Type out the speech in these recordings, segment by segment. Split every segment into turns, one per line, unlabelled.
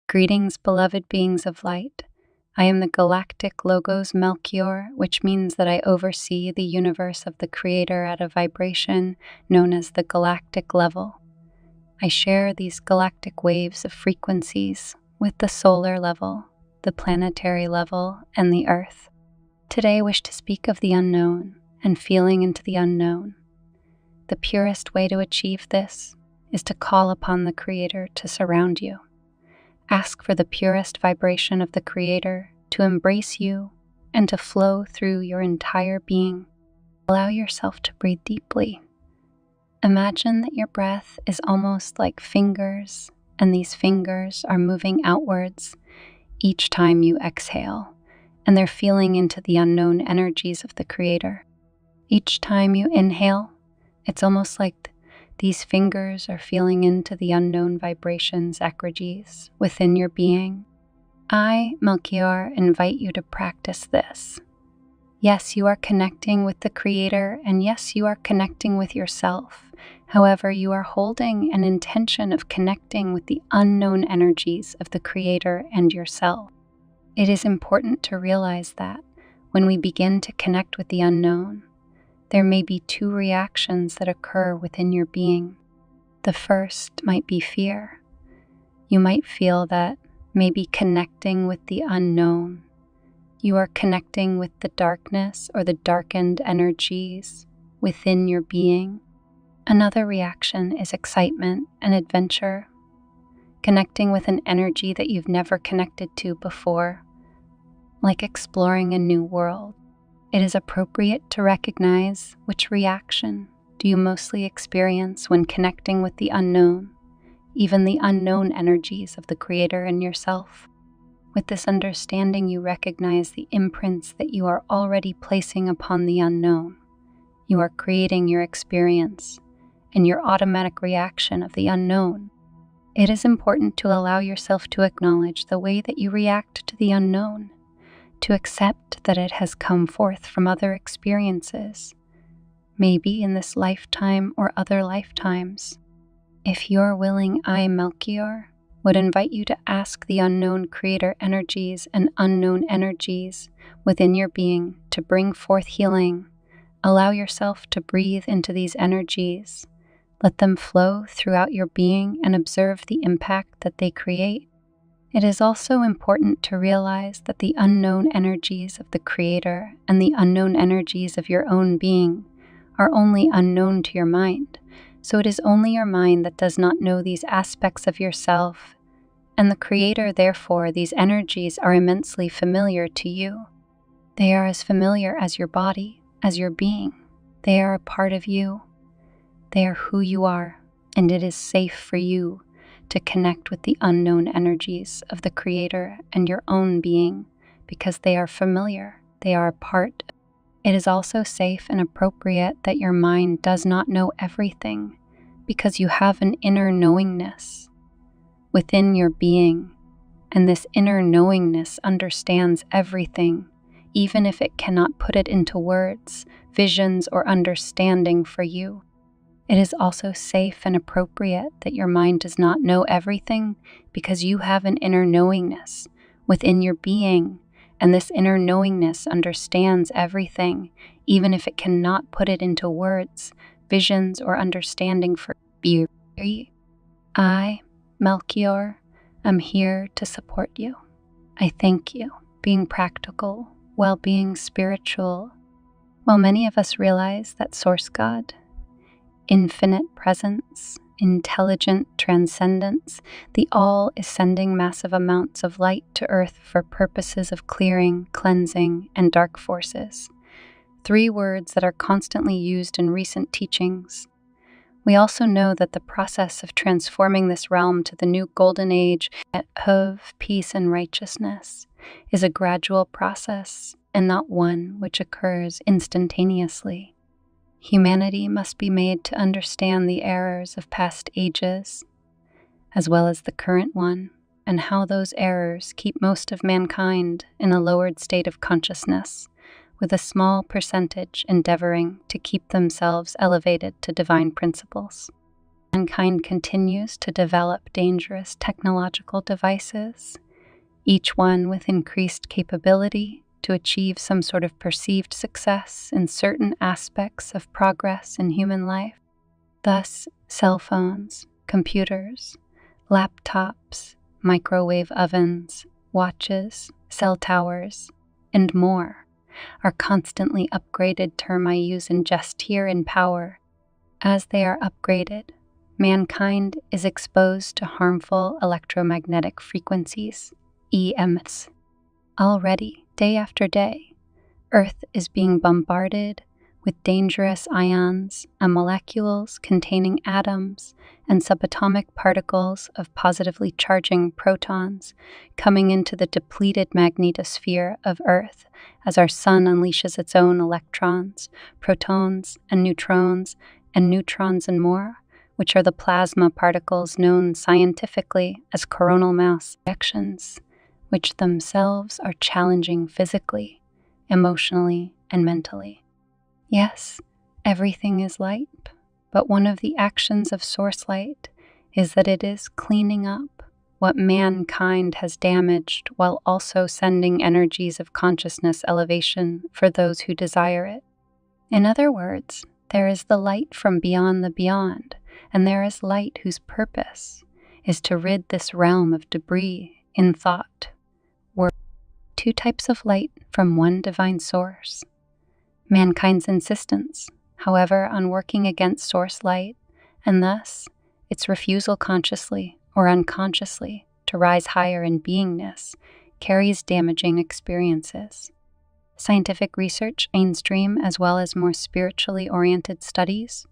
Greetings, beloved beings of light. I am the galactic logos Melchior, which means that I oversee the universe of the Creator at a vibration known as the galactic level. I share these galactic waves of frequencies with the solar level, the planetary level, and the Earth. Today I wish to speak of the unknown and feeling into the unknown. The purest way to achieve this is to call upon the Creator to surround you. Ask for the purest vibration of the Creator to embrace you and to flow through your entire being. Allow yourself to breathe deeply. Imagine that your breath is almost like fingers, and these fingers are moving outwards each time you exhale, and they're feeling into the unknown energies of the Creator. Each time you inhale, it's almost like these fingers are feeling into the unknown vibrations, 𝐒𝐍𝐋, within your being. I, Melchior, invite you to practice this. Yes, you are connecting with the Creator, and yes, you are connecting with yourself. However, you are holding an intention of connecting with the unknown energies of the Creator and yourself. It is important to realize that when we begin to connect with the unknown, there may be two reactions that occur within your being. The first might be fear. You might feel that maybe connecting with the unknown, you are connecting with the darkness or the darkened energies within your being. Another reaction is excitement and adventure, connecting with an energy that you've never connected to before, like exploring a new world. It is appropriate to recognize which reaction do you mostly experience when connecting with the unknown, even the unknown energies of the Creator and yourself. With this understanding, you recognize the imprints that you are already placing upon the unknown. You are creating your experience and your automatic reaction of the unknown. It is important to allow yourself to acknowledge the way that you react to the unknown, to accept that it has come forth from other experiences, maybe in this lifetime or other lifetimes. If you're willing, I, Melchior, would invite you to ask the unknown Creator energies and unknown energies within your being to bring forth healing. Allow yourself to breathe into these energies. Let them flow throughout your being and observe the impact that they create. It is also important to realize that the unknown energies of the Creator and the unknown energies of your own being are only unknown to your mind, so it is only your mind that does not know these aspects of yourself, and the Creator, therefore, these energies are immensely familiar to you. They are as familiar as your body, as your being. They are a part of you. They are who you are, and it is safe for you to connect with the unknown energies of the Creator and your own being because they are familiar, they are a part. It is also safe and appropriate that your mind does not know everything because you have an inner knowingness within your being, and this inner knowingness understands everything, even if it cannot put it into words, visions, or understanding for you. It is also safe and appropriate that your mind does not know everything because you have an inner knowingness within your being, and this inner knowingness understands everything, even if it cannot put it into words, visions, or understanding for you. I, Melchior, am here to support you. I thank you, being practical, while being spiritual. While many of us realize that Source God, infinite presence, intelligent transcendence, the all is sending massive amounts of light to Earth for purposes of clearing, cleansing, and dark forces. 3 words that are constantly used in recent teachings. We also know that the process of transforming this realm to the new golden age of peace and righteousness is a gradual process and not one which occurs instantaneously. Humanity must be made to understand the errors of past ages, as well as the current one, and how those errors keep most of mankind in a lowered state of consciousness, with a small percentage endeavoring to keep themselves elevated to divine principles. Mankind continues to develop dangerous technological devices, each one with increased capability to achieve some sort of perceived success in certain aspects of progress in human life. Thus, cell phones, computers, laptops, microwave ovens, watches, cell towers, and more are constantly upgraded, term I use in jest here, in power. As they are upgraded, mankind is exposed to harmful electromagnetic frequencies, EMFs. Already, day after day, Earth is being bombarded with dangerous ions and molecules containing atoms and subatomic particles of positively charging protons coming into the depleted magnetosphere of Earth as our sun unleashes its own electrons, protons, and neutrons and more, which are the plasma particles known scientifically as coronal mass ejections, which themselves are challenging physically, emotionally, and mentally. Yes, everything is light, but one of the actions of source light is that it is cleaning up what mankind has damaged while also sending energies of consciousness elevation for those who desire it. In other words, there is the light from beyond the beyond, and there is light whose purpose is to rid this realm of debris in thought. Were two types of light from one divine source. Mankind's insistence, however, on working against source light, and thus its refusal consciously or unconsciously to rise higher in beingness, carries damaging experiences. Scientific research, mainstream as well as more spiritually oriented studies,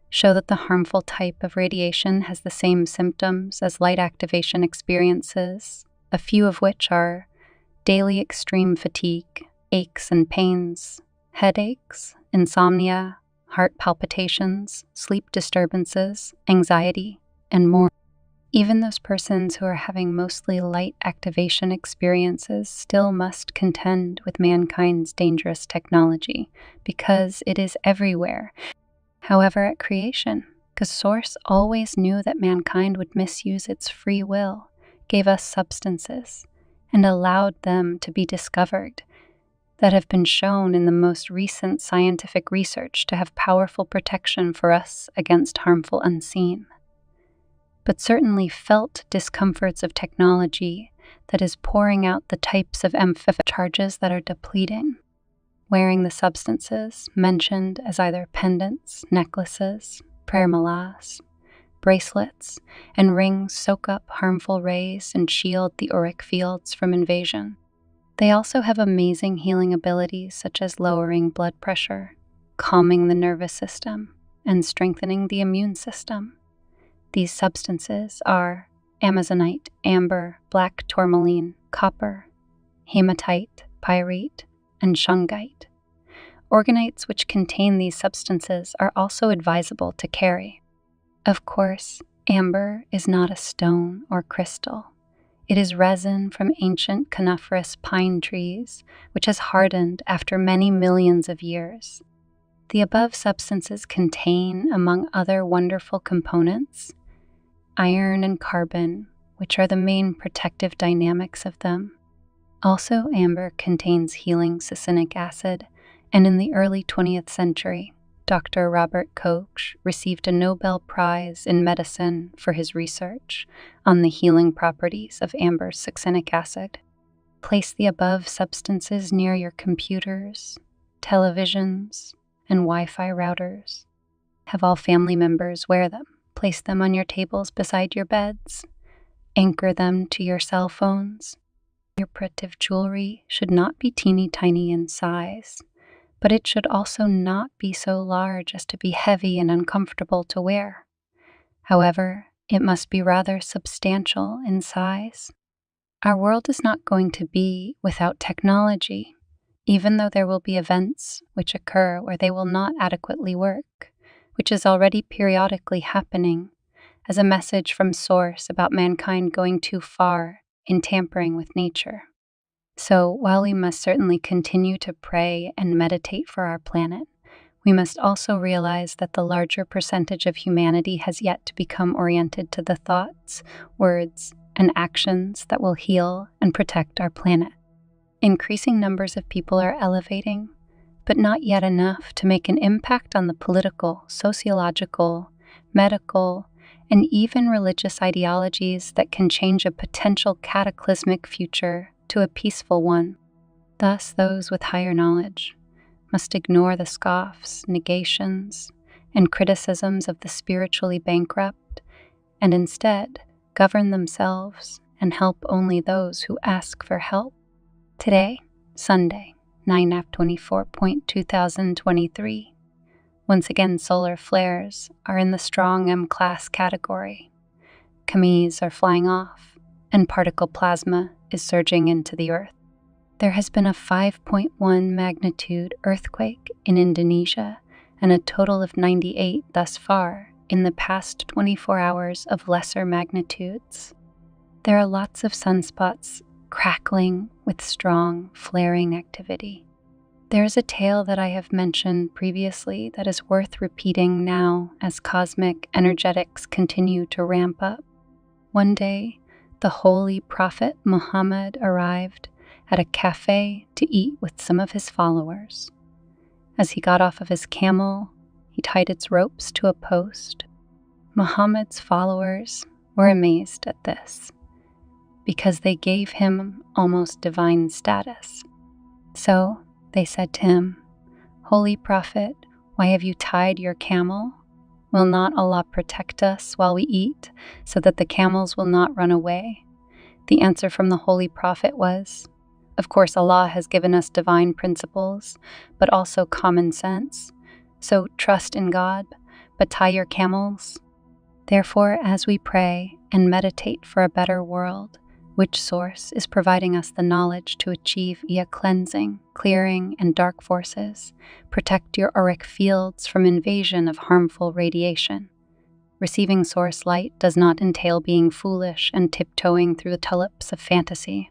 show that the harmful type of radiation has the same symptoms as light activation experiences, a few of which are daily extreme fatigue, aches and pains, headaches, insomnia, heart palpitations, sleep disturbances, anxiety, and more. Even those persons who are having mostly light activation experiences still must contend with mankind's dangerous technology because it is everywhere. However, at creation, because Source always knew that mankind would misuse its free will, gave us substances and allowed them to be discovered that have been shown in the most recent scientific research to have powerful protection for us against harmful unseen, but certainly felt discomforts of technology that is pouring out the types of amphibious charges that are depleting. Wearing the substances mentioned as either pendants, necklaces, prayer malas, bracelets, and rings soak up harmful rays and shield the auric fields from invasion. They also have amazing healing abilities such as lowering blood pressure, calming the nervous system, and strengthening the immune system. These substances are amazonite, amber, black tourmaline, copper, hematite, pyrite, and shungite. Organites which contain these substances are also advisable to carry. Of course, amber is not a stone or crystal. It is resin from ancient coniferous pine trees, which has hardened after many millions of years. The above substances contain, among other wonderful components, iron and carbon, which are the main protective dynamics of them. Also, amber contains healing succinic acid, and in the early 20th century, Dr. Robert Koch received a Nobel Prize in medicine for his research on the healing properties of amber succinic acid. Place the above substances near your computers, televisions, and Wi-Fi routers. Have all family members wear them. Place them on your tables beside your beds. Anchor them to your cell phones. Your protective jewelry should not be teeny tiny in size, but it should also not be so large as to be heavy and uncomfortable to wear. However, it must be rather substantial in size. Our world is not going to be without technology, even though there will be events which occur where they will not adequately work, which is already periodically happening as a message from Source about mankind going too far in tampering with nature. So while we must certainly continue to pray and meditate for our planet, We must also realize that the larger percentage of humanity has yet to become oriented to the thoughts, words, and actions that will heal and protect our planet. Increasing numbers of people are elevating, but not yet enough to make an impact on the political, sociological, medical, and even religious ideologies that can change a potential cataclysmic future to a peaceful one. Thus, those with higher knowledge must ignore the scoffs, negations, and criticisms of the spiritually bankrupt, and instead govern themselves and help only those who ask for help. Today, Sunday, 9/24/2023. Once again, solar flares are in the strong M class category. 𝐒𝐈s are flying off, and particle plasma is surging into the Earth. There has been a 5.1 magnitude earthquake in Indonesia and a total of 98 thus far in the past 24 hours of lesser magnitudes. There are lots of sunspots crackling with strong flaring activity. There is a tale that I have mentioned previously that is worth repeating now as cosmic energetics continue to ramp up. One day, the holy prophet Muhammad arrived at a cafe to eat with some of his followers. As he got off of his camel, he tied its ropes to a post. Muhammad's followers were amazed at this, because they gave him almost divine status. So they said to him, "Holy Prophet, why have you tied your camel? Will not Allah protect us while we eat, so that the camels will not run away?" The answer from the Holy Prophet was, "Of course Allah has given us divine principles, but also common sense. So trust in God, but tie your camels." Therefore, as we pray and meditate for a better world, which source is providing us the knowledge to achieve cleansing, clearing, and dark forces, protect your auric fields from invasion of harmful radiation. Receiving source light does not entail being foolish and tiptoeing through the tulips of fantasy.